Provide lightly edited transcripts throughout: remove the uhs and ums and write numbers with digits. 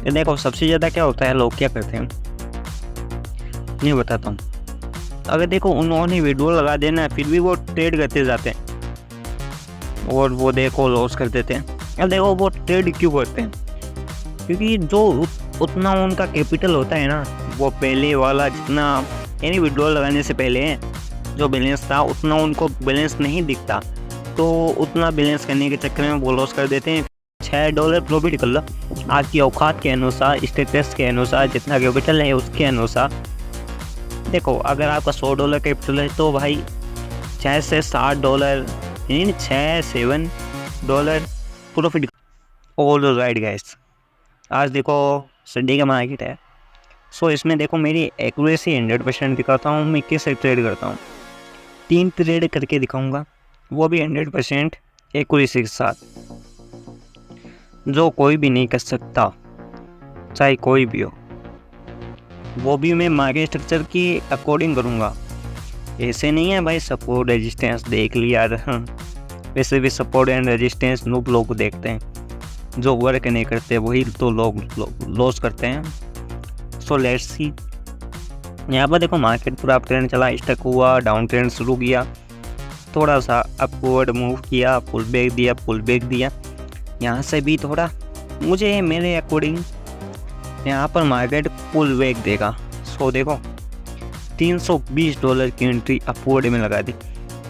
ये देखो सबसे ज़्यादा क्या होता है, लोग क्या करते हैं ये बताता हूँ। अगर देखो उन्होंने वीडियो लगा देना फिर भी वो ट्रेड करते जाते हैं और वो देखो लॉस कर देते हैं। अब देखो वो ट्रेड क्यों करते हैं, क्योंकि जो उतना उनका कैपिटल होता है ना, वो पहले वाला जितना यानी वीडियो लगाने से पहले जो बैलेंस था उतना उनको बैलेंस नहीं दिखता, तो उतना बैलेंस करने के चक्कर में वो लॉस कर देते हैं। $6 प्रॉफिट कर लो आपकी औकात के अनुसार, स्टेटस के अनुसार, जितना कैपिटल है उसके अनुसार। देखो अगर आपका $100 कैपिटल है तो भाई 6 से $7 यानी $6-7 प्रॉफिट। ऑल राइट गाइस, आज देखो संडे का मार्केट है, सो इसमें देखो मेरी एक्यूरेसी 100% दिखाता हूँ। मैं कैसे ट्रेड करता हूँ, 3 ट्रेड करके दिखाऊंगा, वो भी 100% एक्यूरेसी के साथ, जो कोई भी नहीं कर सकता, चाहे कोई भी हो। वो भी मैं मार्केट स्ट्रक्चर की अकॉर्डिंग करूँगा। ऐसे नहीं है भाई सपोर्ट रेजिस्टेंस देख लिया, वैसे भी सपोर्ट एंड रेजिस्टेंस नूब लोग देखते हैं, जो वर्क नहीं करते वही तो लोग लॉस करते हैं। सो लेट्स सी, यहाँ पर देखो मार्केट पूरा अप ट्रेंड चला, स्टक हुआ, डाउन ट्रेंड शुरू किया, थोड़ा सा अपवर्ड मूव किया, पुल बैक दिया। यहाँ से भी थोड़ा मुझे मेरे अकॉर्डिंग यहाँ पर मार्केट पुल बैक देगा। सो देखो $320 की एंट्री अपवर्ड में लगा दी,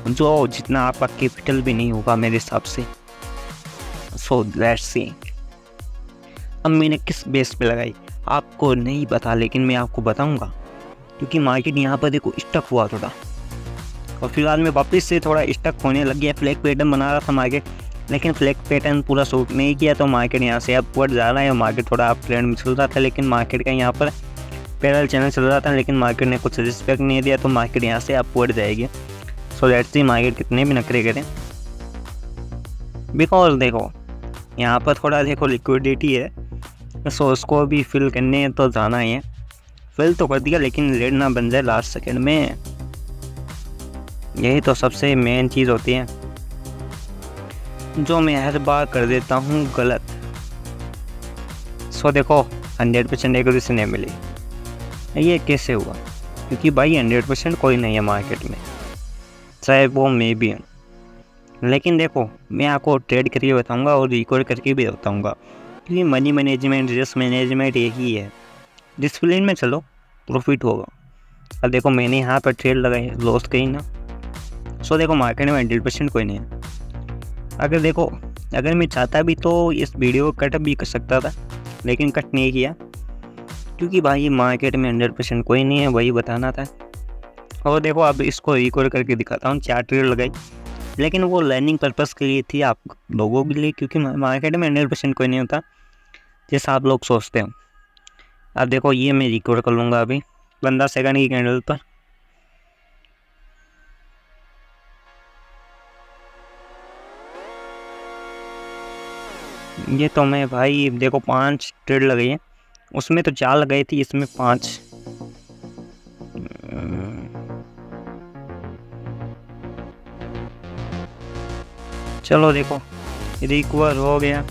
जो जितना आपका कैपिटल भी नहीं होगा मेरे हिसाब से। सो लेट्स सी, अब मैंने किस बेस पे लगाई आपको नहीं पता, लेकिन मैं आपको बताऊंगा, क्योंकि मार्केट यहाँ पर देखो स्टक हुआ थोड़ा, और फिलहाल में वापस से थोड़ा स्टक होने लग गया। फ्लैग पैटर्न बना रहा था मार्केट, लेकिन फ्लैग पैटर्न पूरा सूट नहीं किया, तो मार्केट यहाँ से अपवर्ड जा रहा है। मार्केट थोड़ा अप ट्रेंड में चल रहा था, लेकिन मार्केट का यहाँ पर पैरेलल चैनल चल रहा था, लेकिन मार्केट ने कुछ रिस्पेक्ट नहीं दिया, तो मार्केट यहाँ से अपवर्ड जाएगी। सो लेट्स सी मार्केट कितने भी नखरे करें, बिकॉज देखो यहाँ पर थोड़ा देखो लिक्विडिटी है, सो उसको भी फिल करने तो जाना ही है। फिल तो कर दिया, लेकिन रेड ना बन जाए लास्ट सेकंड में, यही तो सबसे मेन चीज़ होती है, जो मैं हर बार कर देता हूँ गलत। सो देखो 100% एक्यूरेसी नहीं मिली, ये कैसे हुआ, क्योंकि भाई 100% कोई नहीं है मार्केट में, चाहे वो मैं भी हूँ। लेकिन देखो मैं आपको ट्रेड करके बताऊंगा और रिकॉर्ड करके भी बताऊंगा, क्योंकि मनी मैनेजमेंट, रिस्क मैनेजमेंट यही है। डिसिप्लिन में चलो प्रॉफिट होगा। अब देखो मैंने यहाँ पर ट्रेड लगाई, लॉस कहीं ना। सो देखो मार्केट में 100% कोई नहीं है। अगर मैं चाहता भी तो इस वीडियो को कट भी कर सकता था, लेकिन कट नहीं किया, क्योंकि भाई मार्केट में 100% कोई नहीं है, वही बताना था। और देखो अब इसको रिकॉर्ड करके दिखाता हूँ, 4 ट्रेड लगाई, लेकिन वो लर्निंग पर्पस के लिए थी, आप लोगों के लिए, क्योंकि मार्केट में 100% कोई नहीं होता जैसा आप लोग सोचते हो। अब देखो ये मैं रिकॉर्ड कर लूँगा अभी 15 सेकंड की कैंडल पर। ये तो मैं भाई देखो 5 ट्रेड लगाई है, उसमें तो 4 लगाई थी, इसमें 5। चलो देखो रिकवर हो गया,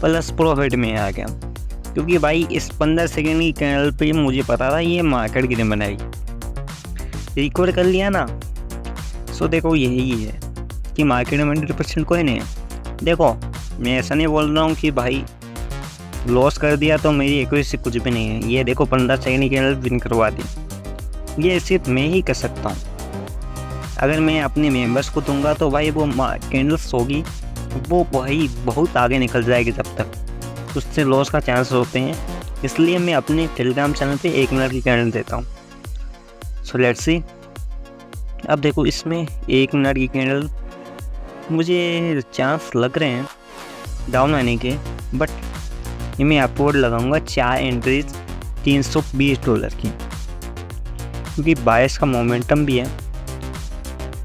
प्लस प्रॉफिट में आ गया, क्योंकि भाई इस 15 सेकंड की कैंडल पे मुझे पता था ये मार्केट गिरने बनाएगी, रिकवर कर लिया ना। सो देखो यही है कि मार्केट में 100% कोई नहीं है। देखो मैं ऐसा नहीं बोल रहा हूँ कि भाई लॉस कर दिया तो मेरी एक्यूरेसी कुछ भी नहीं है। ये देखो 15 सेकंड की कैंडल विन करवा दी, ये सिर्फ मैं ही कर सकता हूँ। अगर मैं अपने मेंबर्स को दूंगा तो भाई वो कैंडल्स होगी, वो भाई बहुत आगे निकल जाएगी, जब तक उससे लॉस का चांस होते हैं। इसलिए मैं अपने टेलीग्राम चैनल पे 1 मिनट की कैंडल देता हूँ। सो लेट्स सी, अब देखो इसमें 1 मिनट की कैंडल मुझे चांस लग रहे हैं डाउन आने के, बट ये मैं अपवर्ड लगाऊंगा 4 एंट्रीज $320 की, क्योंकि बायस का मोमेंटम भी है।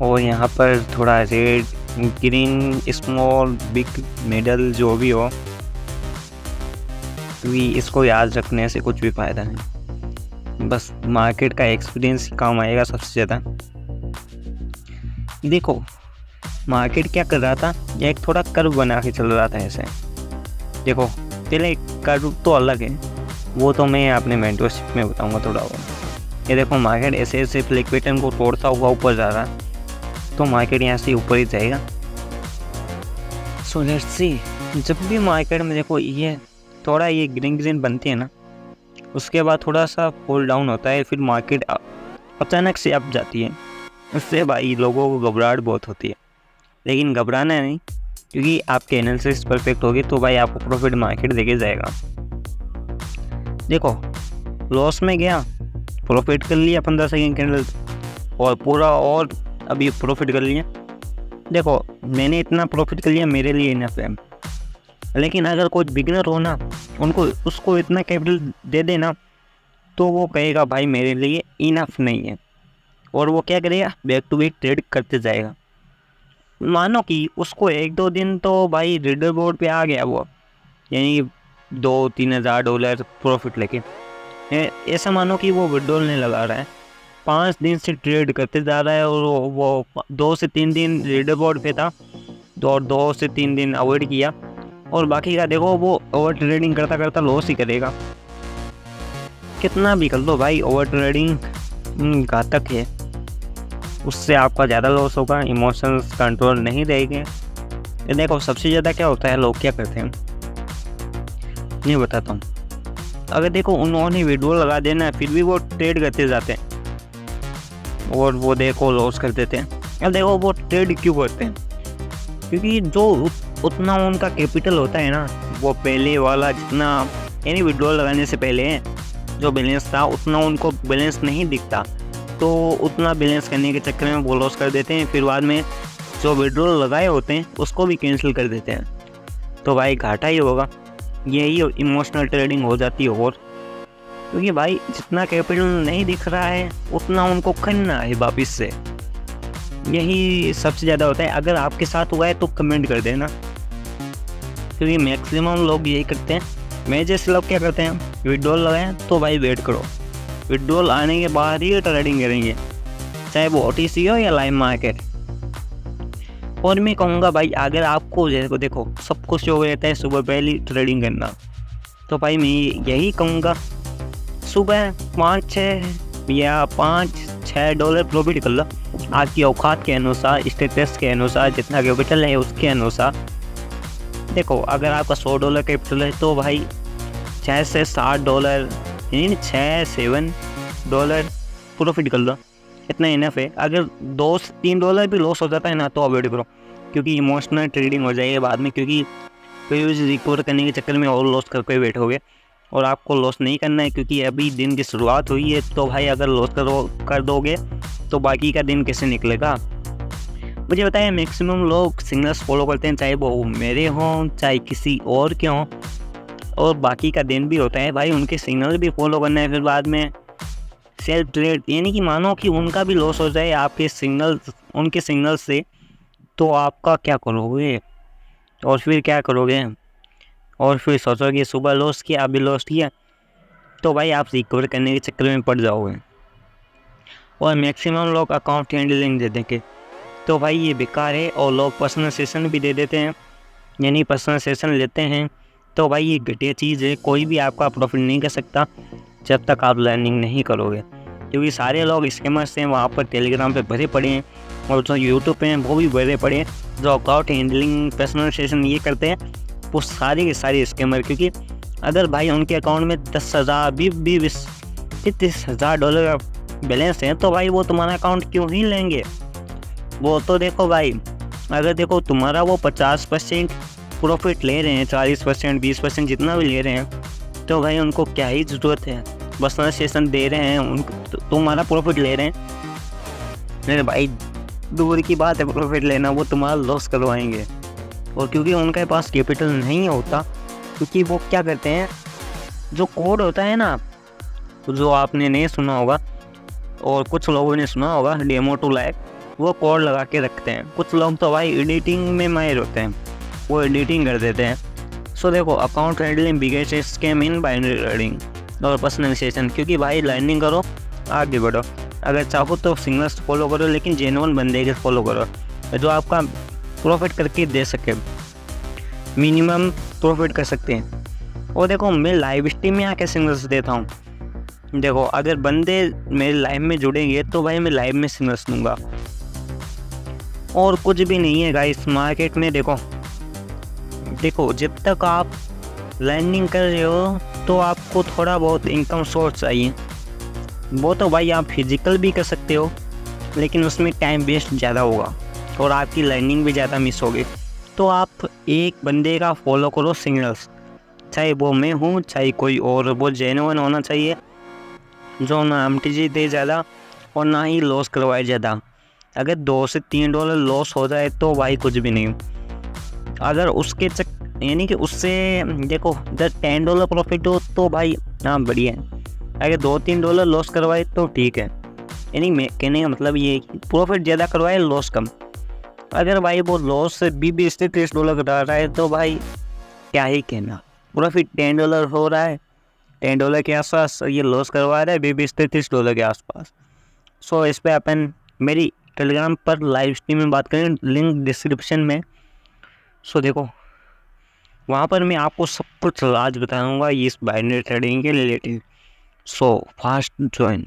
और यहाँ पर थोड़ा red, green, small, big, middle जो भी हो, क्योंकि इसको याद रखने से कुछ भी फ़ायदा नहीं, बस मार्केट का एक्सपीरियंस काम आएगा सबसे ज़्यादा। देखो मार्केट क्या कर रहा था, एक थोड़ा कर्व बना के चल रहा था ऐसे। देखो पहले कर तो अलग है, वो तो मैं अपने मेंटरशिप में बताऊंगा थोड़ा बहुत। ये देखो मार्केट ऐसे ऐसे फ्लिक पैटर्न को तोड़ता हुआ ऊपर जा रहा है, तो मार्केट यहाँ से ऊपर ही जाएगा। सो लेट्स सी, जब भी मार्केट में देखो ये थोड़ा ये ग्रीन ग्रीन बनती है ना, उसके बाद थोड़ा सा फॉल डाउन होता है, फिर मार्केट अचानक से अप जाती है। उससे भाई लोगों को घबराहट बहुत होती है, लेकिन घबराना नहीं, क्योंकि आपके एनालिसिस परफेक्ट होगी तो भाई आपको प्रॉफिट मार्केट देके जाएगा। देखो लॉस में गया, प्रॉफिट कर लिया 15 सेकेंड कैंडल और पूरा, और अभी प्रॉफिट कर लिया। देखो मैंने इतना प्रॉफिट कर लिया, मेरे लिए इनफ है। लेकिन अगर कोई बिगिनर हो ना, उसको इतना कैपिटल दे देना, तो वो कहेगा भाई मेरे लिए इनफ नहीं है, और वो क्या करेगा, बैक टू बैक ट्रेड करते जाएगा। मानो कि उसको 1-2 दिन तो भाई रीडर बोर्ड पे आ गया वो, यानी 2-3 हज़ार डॉलर प्रॉफिट लेके, ऐसा मानो कि वो विड्रॉल नहीं लगा रहा है, 5 दिन से ट्रेड करते जा रहा है, और वो 2 से 3 दिन रीडर बोर्ड पे था, और 2 से 3 दिन अवॉइड किया, और बाकी का देखो वो ओवर ट्रेडिंग करता करता लॉस ही करेगा। कितना भी कर लो भाई, ओवर ट्रेडिंग घातक है, उससे आपका ज़्यादा लॉस होगा, इमोशंस कंट्रोल नहीं रहेंगे। देखो सबसे ज़्यादा क्या होता है, लोग क्या करते हैं ये बताता हूँ। अगर देखो उन्होंने वीडियो लगा देना, फिर भी वो ट्रेड करते जाते हैं और वो देखो लॉस कर देते हैं। अब देखो वो ट्रेड क्यों करते हैं, क्योंकि जो उतना उनका कैपिटल होता है ना, वो पहले वाला जितना, यानी वीडियो लगाने से पहले जो बैलेंस था उतना उनको बैलेंस नहीं दिखता, तो उतना बैलेंस करने के चक्कर में वो लॉस कर देते हैं, फिर बाद में जो विड्रॉल लगाए होते हैं उसको भी कैंसिल कर देते हैं, तो भाई घाटा ही होगा। यही इमोशनल ट्रेडिंग हो जाती है। और क्योंकि भाई जितना कैपिटल नहीं दिख रहा है उतना उनको करना है वापस से, यही सबसे ज़्यादा होता है। अगर आपके साथ हुआ है तो कमेंट कर देना, क्योंकि मैक्सिमम लोग यही करते हैं। मैं जैसे लोग क्या करते हैं, विड्रॉल लगाएं तो भाई वेट करो, विड्रॉल आने के बाद ही ट्रेडिंग करेंगे, चाहे वो OTC हो या लाइव मार्केट। और मैं कहूँगा भाई अगर आपको जैसे देखो सब कुछ हो रहता है सुबह पहले ट्रेडिंग करना, तो भाई मैं यही कहूँगा सुबह 5-6 या 5-6 डॉलर प्रॉफिट कर लो, आपकी औकात के अनुसार, स्टेटस के अनुसार, जितना कैपिटल है उसके अनुसार। देखो अगर आपका 100 डॉलर कैपिटल है तो भाई 6 से 7 डॉलर, यानी 6-7 डॉलर प्रॉफिट कर लो, इतना इनफ है। अगर 2 से 3 डॉलर भी लॉस हो जाता है ना तो अवॉइड करो, क्योंकि इमोशनल ट्रेडिंग हो जाएगी बाद में, क्योंकि कोई रिकवर करने के चक्कर में और लॉस करके बैठोगे, और आपको लॉस नहीं करना है, क्योंकि अभी दिन की शुरुआत हुई है। तो भाई अगर लॉस कर दोगे तो बाकी का दिन कैसे निकलेगा। मुझे बताया मैक्सिमम लोग सिग्नल्स फॉलो करते हैं, चाहे वो मेरे हों चाहे किसी और के हों, और बाकी का दिन भी होता है भाई उनके सिग्नल भी फॉलो करना है। फिर बाद में सेल्फ ट्रेड, यानी कि मानो कि उनका भी लॉस हो जाए आपके सिग्नल, उनके सिग्नल से, तो आपका क्या करोगे, और फिर क्या करोगे, और फिर सोचोगे सुबह लॉस किया अभी लॉस किया, तो भाई आप रिकवर करने के चक्कर में पड़ जाओगे। और मैक्सिमम लोग अकाउंट हैंडलिंग दे देंगे, तो भाई ये बेकार है। और लोग पर्सनल सेशन भी दे देते हैं, यानी पर्सनल सेशन लेते हैं, तो भाई ये घटिया चीज़ है। कोई भी आपका प्रॉफिट नहीं कर सकता जब तक आप लर्निंग नहीं करोगे, क्योंकि सारे लोग स्कैमर्स हैं वहाँ पर टेलीग्राम पे भरे पड़े हैं, और जो यूट्यूब पे हैं वो भी भरे पड़े हैं। जो अकाउंट हैंडलिंग पर्सनल सेशन ये करते हैं वो सारे के सारे स्कैमर, क्योंकि अगर भाई उनके अकाउंट में 10,000 $30,000 का बैलेंस है, तो भाई वो तुम्हारा अकाउंट क्यों ही लेंगे। वो तो देखो भाई, अगर देखो तुम्हारा वो 50% प्रॉफिट ले रहे हैं, 40%, 20% जितना भी ले रहे हैं, तो भाई उनको क्या ही ज़रूरत है, पर्सनल सेशन दे रहे हैं उनको, तुम्हारा प्रॉफिट ले रहे हैं। मेरे भाई दूर की बात है प्रॉफिट लेना, वो तुम्हारा लॉस करवाएंगे। और क्योंकि उनके पास कैपिटल नहीं होता, क्योंकि वो क्या करते हैं, जो कोड होता है ना, जो आपने नहीं सुना होगा और कुछ लोगों ने सुना होगा, डेमो टू लाइक, वो कोड लगा के रखते हैं। कुछ लोग तो भाई एडिटिंग में माहिर होते हैं, वो एडिटिंग कर देते हैं। सो देखो account handling biggest scam in binary trading और पर्सनलाइजेशन, क्योंकि भाई लर्निंग करो आगे बढ़ो। अगर चाहो तो सिग्नल्स फॉलो करो, लेकिन जेन्युइन बंदे के फॉलो करो जो आपका प्रॉफिट करके दे सके, मिनिमम प्रॉफिट कर सकते हैं। और देखो मैं लाइव स्ट्रीम में आके सिग्नल्स देता हूँ। देखो अगर बंदे मेरे लाइव में जुड़ेंगे तो भाई मैं लाइव में सिग्नल्स दूंगा, और कुछ भी नहीं है गाइस मार्केट में। देखो जब तक आप लर्निंग कर रहे हो तो आपको थोड़ा बहुत इनकम सोर्स चाहिए। वो तो भाई आप फिजिकल भी कर सकते हो, लेकिन उसमें टाइम वेस्ट ज़्यादा होगा और आपकी लर्निंग भी ज़्यादा मिस होगी। तो आप एक बंदे का फॉलो करो सिग्नल्स, चाहे वो मैं हूँ चाहे कोई और, वो जेन्युइन होना चाहिए, जो ना एमटीजी दे ज़्यादा और ना ही लॉस करवाए ज़्यादा। अगर $2 से $3 लॉस हो जाए तो भाई कुछ भी नहीं। अगर उसके यानी कि उससे देखो जब $10 प्रॉफिट हो तो भाई हाँ बढ़िया है। अगर $2-3 लॉस करवाए तो ठीक है, यानी मैं कहने का मतलब ये है कि प्रॉफिट ज़्यादा करवाए लॉस कम। अगर भाई वो लॉस भी $20 से $30 कटा रहा है तो भाई क्या ही कहना। प्रॉफिट $10 हो रहा है, $10 के आसपास, ये लॉस करवा रहा है $20 से $30 के आसपास। सो इस पर अपन मेरी टेलीग्राम पर लाइव स्ट्रीम में बात करें, लिंक डिस्क्रिप्शन में। सो देखो वहाँ पर मैं आपको सब कुछ राज बताऊँगा इस बाइनरी ट्रेडिंग के रिलेटेड। So fast join.